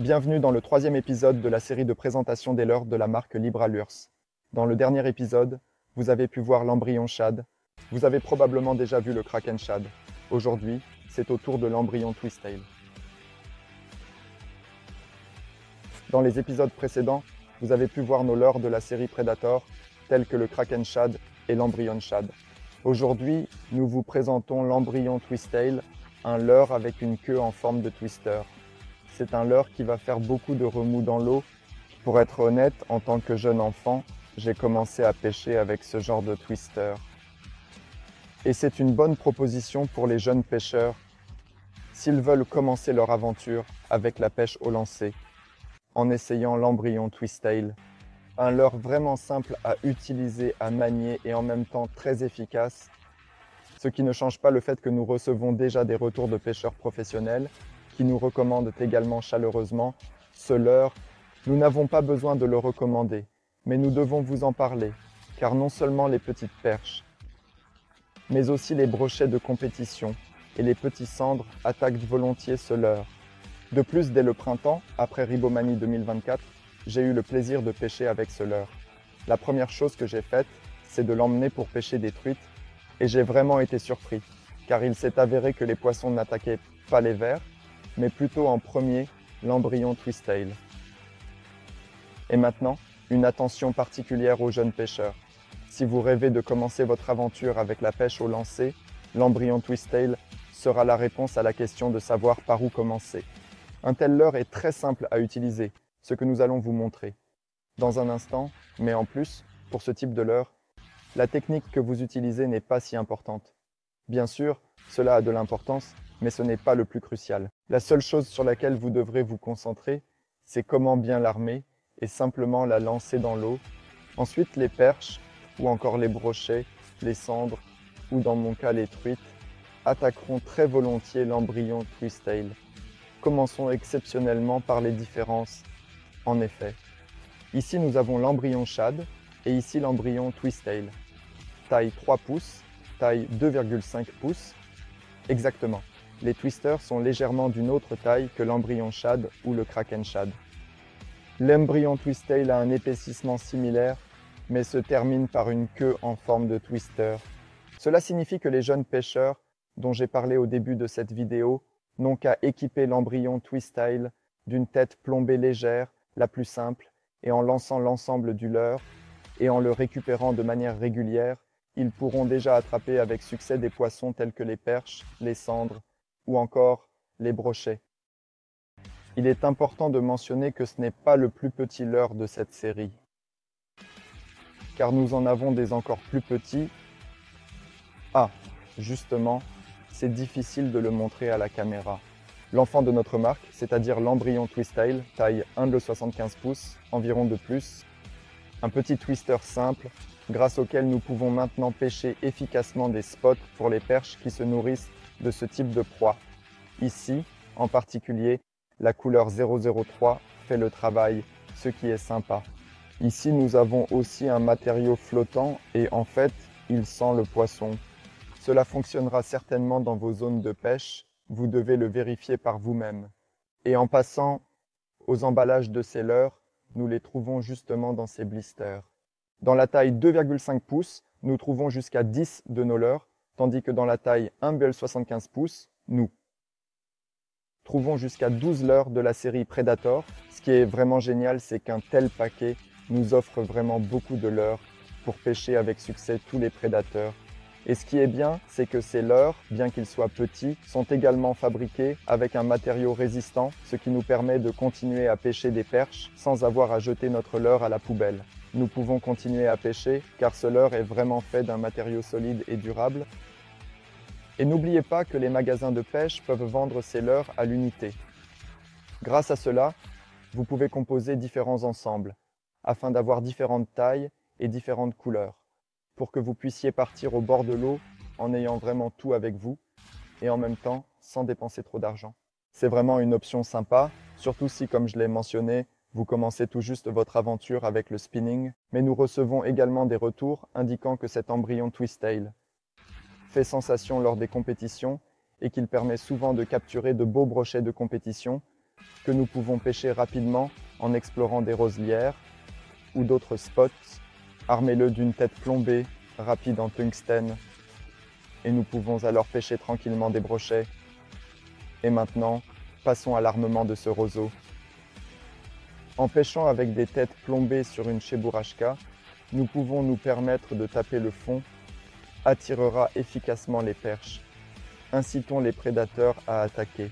Bienvenue dans le troisième épisode de la série de présentation des leurres de la marque Libra Lures. Dans le dernier épisode, vous avez pu voir l'embryon shad. Vous avez probablement déjà vu le kraken shad. Aujourd'hui, c'est au tour de l'embryon twist-tail. Dans les épisodes précédents, vous avez pu voir nos leurres de la série Predator, tels que le kraken shad et l'embryon shad. Aujourd'hui, nous vous présentons l'embryon twist-tail, un leurre avec une queue en forme de twister. C'est un leurre qui va faire beaucoup de remous dans l'eau. Pour être honnête, en tant que jeune enfant, j'ai commencé à pêcher avec ce genre de twister. Et c'est une bonne proposition pour les jeunes pêcheurs s'ils veulent commencer leur aventure avec la pêche au lancer, en essayant l'embryon twist-tail. Un leurre vraiment simple à utiliser, à manier et en même temps très efficace, ce qui ne change pas le fait que nous recevons déjà des retours de pêcheurs professionnels qui nous recommandent également chaleureusement ce leurre. Nous n'avons pas besoin de le recommander, mais nous devons vous en parler, car non seulement les petites perches, mais aussi les brochets de compétition et les petits cendres attaquent volontiers ce leurre. De plus, dès le printemps, après Ribomanie 2024, j'ai eu le plaisir de pêcher avec ce leurre. La première chose que j'ai faite, c'est de l'emmener pour pêcher des truites, et j'ai vraiment été surpris, car il s'est avéré que les poissons n'attaquaient pas les vers, mais plutôt en premier l'embryon twist-tail. Et maintenant, une attention particulière aux jeunes pêcheurs. Si vous rêvez de commencer votre aventure avec la pêche au lancer, l'embryon twist-tail sera la réponse à la question de savoir par où commencer. Un tel leurre est très simple à utiliser, ce que nous allons vous montrer dans un instant, mais en plus, pour ce type de leurre, la technique que vous utilisez n'est pas si importante. Bien sûr, cela a de l'importance, mais ce n'est pas le plus crucial. La seule chose sur laquelle vous devrez vous concentrer, c'est comment bien l'armer et simplement la lancer dans l'eau. Ensuite, les perches, ou encore les brochets, les cendres, ou dans mon cas les truites, attaqueront très volontiers l'embryon twist-tail. Commençons exceptionnellement par les différences. En effet, ici nous avons l'embryon shad et ici l'embryon twist-tail. Taille 3 pouces, taille 2,5 pouces. Exactement, les twisters sont légèrement d'une autre taille que l'embryon shad ou le kraken shad. L'embryon twist-tail a un épaississement similaire, mais se termine par une queue en forme de twister. Cela signifie que les jeunes pêcheurs, dont j'ai parlé au début de cette vidéo, n'ont qu'à équiper l'embryon twist-tail d'une tête plombée légère, la plus simple, et en lançant l'ensemble du leurre, et en le récupérant de manière régulière, ils pourront déjà attraper avec succès des poissons tels que les perches, les cendres, ou encore les brochets. Il est important de mentionner que ce n'est pas le plus petit leurre de cette série, car nous en avons des encore plus petits. Ah, justement, c'est difficile de le montrer à la caméra. L'enfant de notre marque, c'est-à-dire l'embryon twist-tail, taille 1,75 pouces, environ de plus. Un petit twister simple, grâce auquel nous pouvons maintenant pêcher efficacement des spots pour les perches qui se nourrissent de ce type de proie. Ici, en particulier, la couleur 003 fait le travail, ce qui est sympa. Ici, nous avons aussi un matériau flottant et en fait, il sent le poisson. Cela fonctionnera certainement dans vos zones de pêche, vous devez le vérifier par vous-même. Et en passant aux emballages de ces leurres, nous les trouvons justement dans ces blisters. Dans la taille 2,5 pouces, nous trouvons jusqu'à 10 de nos leurres, tandis que dans la taille 1,75 pouces, nous trouvons jusqu'à 12 leurres de la série Predator. Ce qui est vraiment génial, c'est qu'un tel paquet nous offre vraiment beaucoup de leurres pour pêcher avec succès tous les prédateurs. Et ce qui est bien, c'est que ces leurres, bien qu'ils soient petits, sont également fabriqués avec un matériau résistant, ce qui nous permet de continuer à pêcher des perches sans avoir à jeter notre leurre à la poubelle. Nous pouvons continuer à pêcher car ce leurre est vraiment fait d'un matériau solide et durable. Et n'oubliez pas que les magasins de pêche peuvent vendre ces leurres à l'unité. Grâce à cela, vous pouvez composer différents ensembles, afin d'avoir différentes tailles et différentes couleurs, pour que vous puissiez partir au bord de l'eau en ayant vraiment tout avec vous, et en même temps sans dépenser trop d'argent. C'est vraiment une option sympa, surtout si, comme je l'ai mentionné, vous commencez tout juste votre aventure avec le spinning, mais nous recevons également des retours indiquant que cet embryon twist-tail fait sensation lors des compétitions et qu'il permet souvent de capturer de beaux brochets de compétition, que nous pouvons pêcher rapidement en explorant des roselières ou d'autres spots. Armez-le d'une tête plombée, rapide en tungstène, et nous pouvons alors pêcher tranquillement des brochets. Et maintenant, passons à l'armement de ce roseau. En pêchant avec des têtes plombées sur une cheburashka, nous pouvons nous permettre de taper le fond, attirera efficacement les perches. Incitons les prédateurs à attaquer.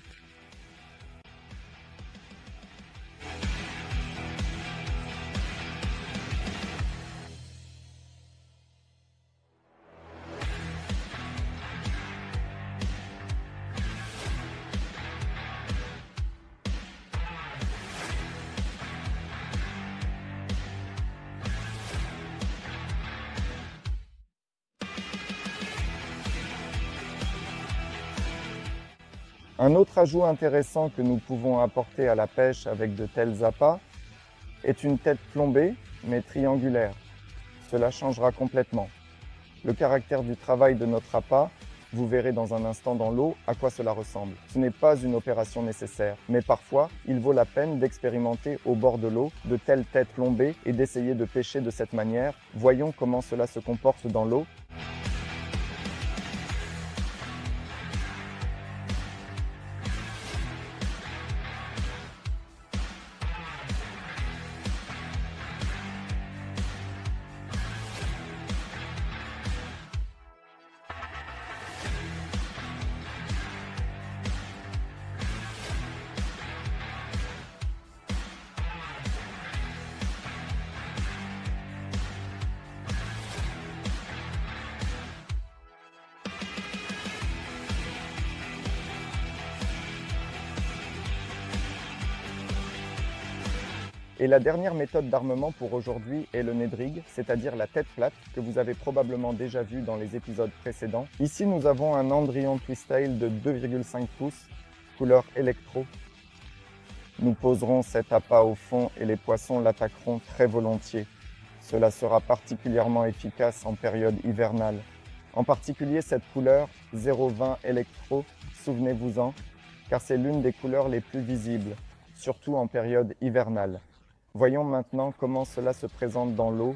Un autre ajout intéressant que nous pouvons apporter à la pêche avec de tels appâts est une tête plombée mais triangulaire. Cela changera complètement le caractère du travail de notre appât. Vous verrez dans un instant dans l'eau à quoi cela ressemble. Ce n'est pas une opération nécessaire, mais parfois, il vaut la peine d'expérimenter au bord de l'eau de telles têtes plombées et d'essayer de pêcher de cette manière. Voyons comment cela se comporte dans l'eau. Et la dernière méthode d'armement pour aujourd'hui est le Ned Rig, c'est-à-dire la tête plate que vous avez probablement déjà vu dans les épisodes précédents. Ici, nous avons un Andrion Twistail de 2,5 pouces, couleur électro. Nous poserons cet appât au fond et les poissons l'attaqueront très volontiers. Cela sera particulièrement efficace en période hivernale. En particulier cette couleur 0,20 électro, souvenez-vous-en, car c'est l'une des couleurs les plus visibles, surtout en période hivernale. Voyons maintenant comment cela se présente dans l'eau.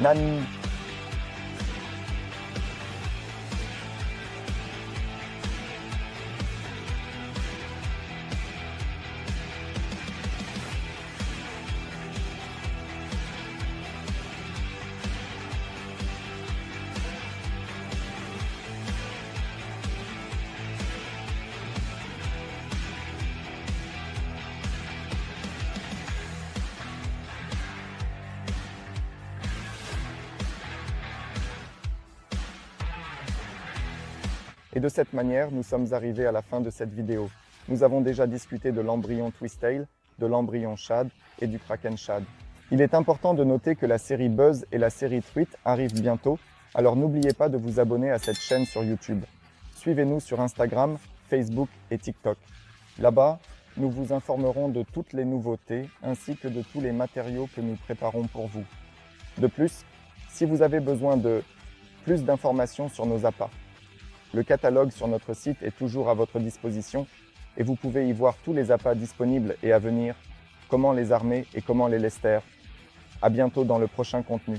Nani! Et de cette manière, nous sommes arrivés à la fin de cette vidéo. Nous avons déjà discuté de l'embryon Twistail, de l'embryon Shad et du Kraken Shad. Il est important de noter que la série Buzz et la série Tweet arrivent bientôt, alors n'oubliez pas de vous abonner à cette chaîne sur YouTube. Suivez-nous sur Instagram, Facebook et TikTok. Là-bas, nous vous informerons de toutes les nouveautés ainsi que de tous les matériaux que nous préparons pour vous. De plus, si vous avez besoin de plus d'informations sur nos appâts, le catalogue sur notre site est toujours à votre disposition et vous pouvez y voir tous les appâts disponibles et à venir, comment les armer et comment les lester. À bientôt dans le prochain contenu.